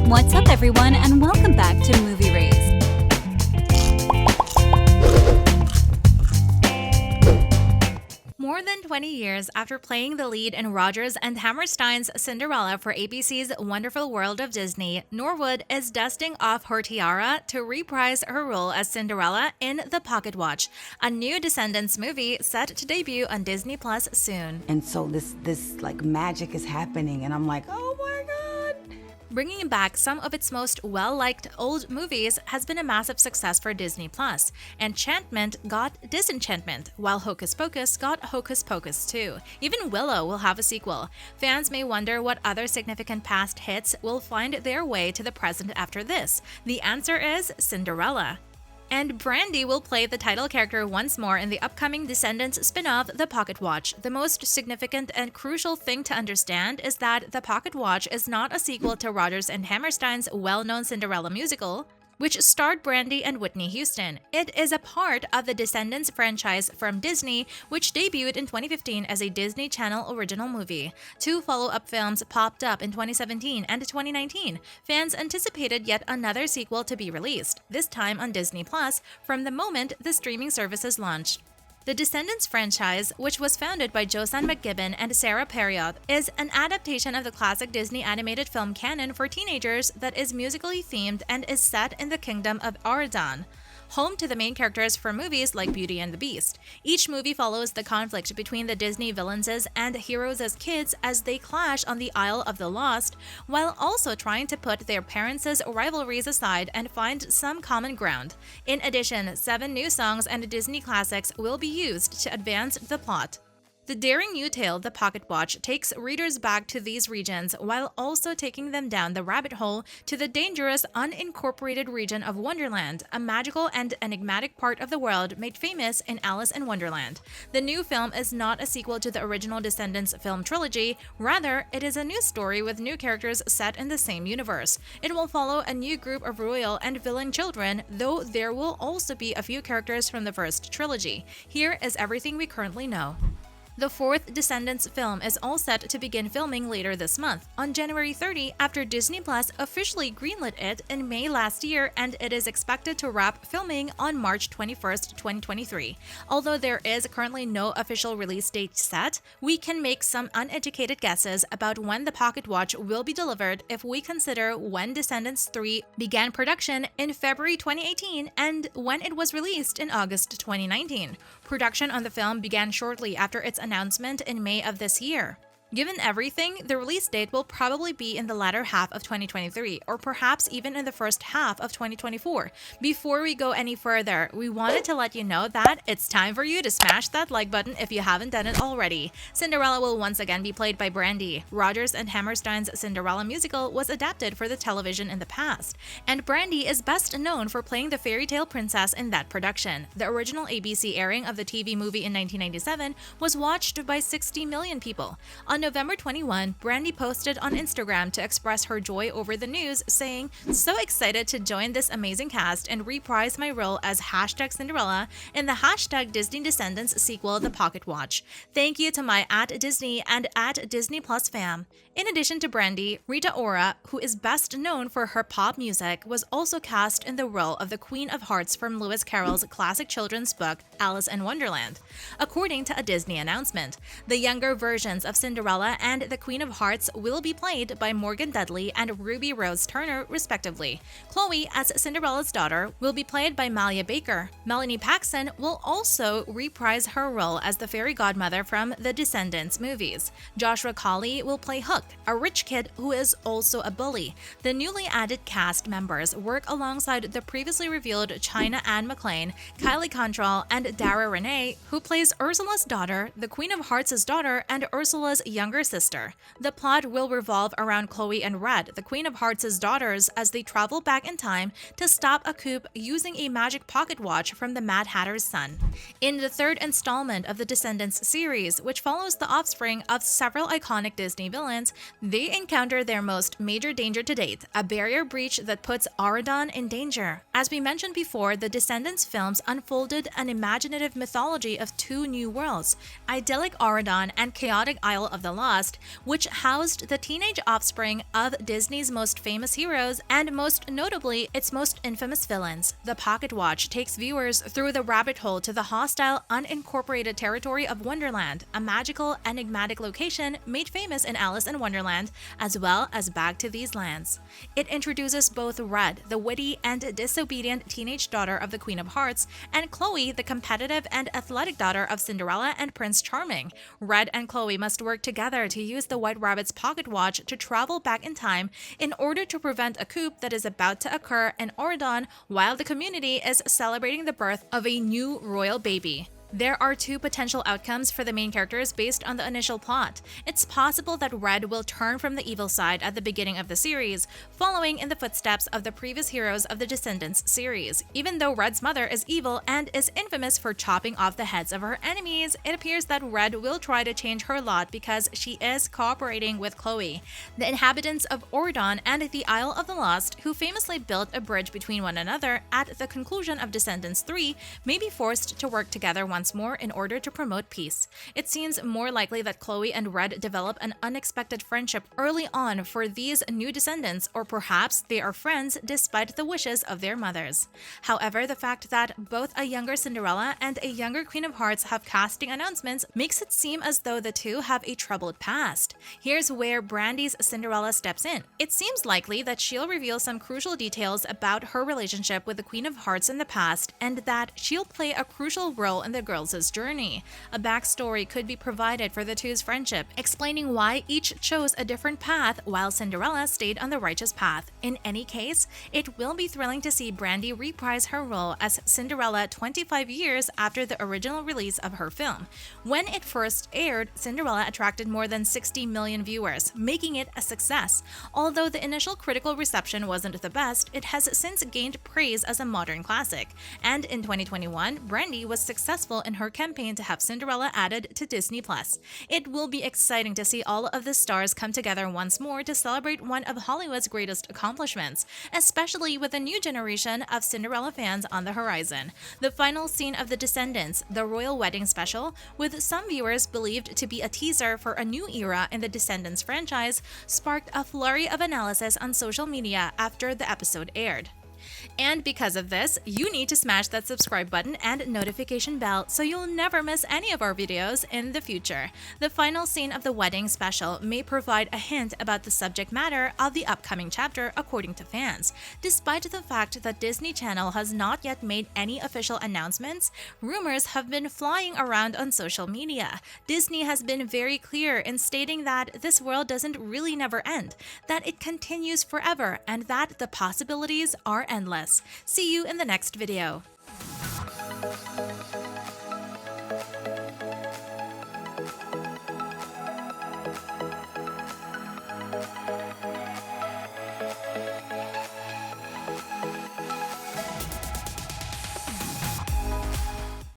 What's up, everyone, and welcome back to Movie Raised. More than 20 years after playing the lead in Rodgers and Hammerstein's Cinderella for ABC's Wonderful World of Disney, Norwood is dusting off her tiara to reprise her role as Cinderella in The Pocket Watch, a new Descendants movie set to debut on Disney Plus soon. And so this like magic is happening, and I'm like, oh my God. Bringing back some of its most well-liked old movies has been a massive success for Disney+. Enchantment got Disenchantment, while Hocus Pocus got Hocus Pocus 2. Even Willow will have a sequel. Fans may wonder what other significant past hits will find their way to the present after this. The answer is Cinderella. And Brandy will play the title character once more in the upcoming Descendants spin-off, The Pocket Watch. The most significant and crucial thing to understand is that The Pocket Watch is not a sequel to Rodgers and Hammerstein's well-known Cinderella musical, which starred Brandy and Whitney Houston. It is a part of the Descendants franchise from Disney, which debuted in 2015 as a Disney Channel original movie. Two follow-up films popped up in 2017 and 2019. Fans anticipated yet another sequel to be released, this time on Disney Plus, from the moment the streaming services launched. The Descendants franchise, which was founded by Josann McGibbon and Sarah Perriott, is an adaptation of the classic Disney animated film canon for teenagers that is musically themed and is set in the kingdom of Auradon, home to the main characters from movies like Beauty and the Beast. Each movie follows the conflict between the Disney villains and heroes as kids as they clash on the Isle of the Lost, while also trying to put their parents' rivalries aside and find some common ground. In addition, 7 new songs and Disney classics will be used to advance the plot. The daring new tale, The Pocket Watch, takes readers back to these regions while also taking them down the rabbit hole to the dangerous, unincorporated region of Wonderland, a magical and enigmatic part of the world made famous in Alice in Wonderland. The new film is not a sequel to the original Descendants film trilogy, rather, it is a new story with new characters set in the same universe. It will follow a new group of royal and villain children, though there will also be a few characters from the first trilogy. Here is everything we currently know. The 4th Descendants film is all set to begin filming later this month, on January 30, after Disney Plus officially greenlit it in May last year, and it is expected to wrap filming on March 21, 2023. Although there is currently no official release date set, we can make some uneducated guesses about when The Pocket Watch will be delivered if we consider when Descendants 3 began production in February 2018 and when it was released in August 2019. Production on the film began shortly after its announcement in May of this year. Given everything, the release date will probably be in the latter half of 2023, or perhaps even in the first half of 2024. Before we go any further, we wanted to let you know that it's time for you to smash that like button if you haven't done it already. Cinderella will once again be played by Brandy. Rodgers and Hammerstein's Cinderella musical was adapted for the television in the past, and Brandy is best known for playing the fairy tale princess in that production. The original ABC airing of the TV movie in 1997 was watched by 60 million people. On November 21, Brandy posted on Instagram to express her joy over the news, saying, "So excited to join this amazing cast and reprise my role as #Cinderella in the #Disney Descendants sequel, The Pocket Watch. Thank you to my @Disney and @Disney Plus fam." In addition to Brandy, Rita Ora, who is best known for her pop music, was also cast in the role of the Queen of Hearts from Lewis Carroll's classic children's book, Alice in Wonderland. According to a Disney announcement, the younger versions of Cinderella and the Queen of Hearts will be played by Morgan Dudley and Ruby Rose Turner, respectively. Chloe, as Cinderella's daughter, will be played by Malia Baker. Melanie Paxson will also reprise her role as the fairy godmother from the Descendants movies. Joshua Colley will play Hook, a rich kid who is also a bully. The newly added cast members work alongside the previously revealed China Anne McClain, Kylie Contral, and Dara Renee, who plays Ursula's daughter, the Queen of Hearts' daughter, and Ursula's younger sister. The plot will revolve around Chloe and Red, the Queen of Hearts' daughters, as they travel back in time to stop a coup using a magic pocket watch from the Mad Hatter's son. In the 3rd installment of the Descendants series, which follows the offspring of several iconic Disney villains, they encounter their most major danger to date, a barrier breach that puts Auradon in danger. As we mentioned before, the Descendants films unfolded an imaginative mythology of 2 new worlds, idyllic Auradon and chaotic Isle of the Lost, which housed the teenage offspring of Disney's most famous heroes and most notably its most infamous villains. The Pocket Watch takes viewers through the rabbit hole to the hostile, unincorporated territory of Wonderland, a magical, enigmatic location made famous in Alice in Wonderland, as well as Back to These Lands. It introduces both Red, the witty and disobedient teenage daughter of the Queen of Hearts, and Chloe, the competitive and athletic daughter of Cinderella and Prince Charming. Red and Chloe must work together to use the White Rabbit's pocket watch to travel back in time in order to prevent a coup that is about to occur in Auradon while the community is celebrating the birth of a new royal baby. There are two potential outcomes for the main characters based on the initial plot. It's possible that Red will turn from the evil side at the beginning of the series, following in the footsteps of the previous heroes of the Descendants series. Even though Red's mother is evil and is infamous for chopping off the heads of her enemies, it appears that Red will try to change her lot because she is cooperating with Chloe. The inhabitants of Auradon and the Isle of the Lost, who famously built a bridge between one another at the conclusion of Descendants 3, may be forced to work together once more in order to promote peace. It seems more likely that Chloe and Red develop an unexpected friendship early on for these new descendants, or perhaps they are friends despite the wishes of their mothers. However, the fact that both a younger Cinderella and a younger Queen of Hearts have casting announcements makes it seem as though the two have a troubled past. Here's where Brandy's Cinderella steps in. It seems likely that she'll reveal some crucial details about her relationship with the Queen of Hearts in the past, and that she'll play a crucial role in the girls' journey. A backstory could be provided for the two's friendship, explaining why each chose a different path while Cinderella stayed on the righteous path. In any case, it will be thrilling to see Brandy reprise her role as Cinderella 25 years after the original release of her film. When it first aired, Cinderella attracted more than 60 million viewers, making it a success. Although the initial critical reception wasn't the best, it has since gained praise as a modern classic. And in 2021, Brandy was successful in her campaign to have Cinderella added to Disney+. It will be exciting to see all of the stars come together once more to celebrate one of Hollywood's greatest accomplishments, especially with a new generation of Cinderella fans on the horizon. The final scene of The Descendants, the royal wedding special, with some viewers believed to be a teaser for a new era in the Descendants franchise, sparked a flurry of analysis on social media after the episode aired. And because of this, you need to smash that subscribe button and notification bell so you'll never miss any of our videos in the future. The final scene of the wedding special may provide a hint about the subject matter of the upcoming chapter according to fans. Despite the fact that Disney Channel has not yet made any official announcements, rumors have been flying around on social media. Disney has been very clear in stating that this world doesn't really never end, that it continues forever, and that the possibilities are endless. See you in the next video.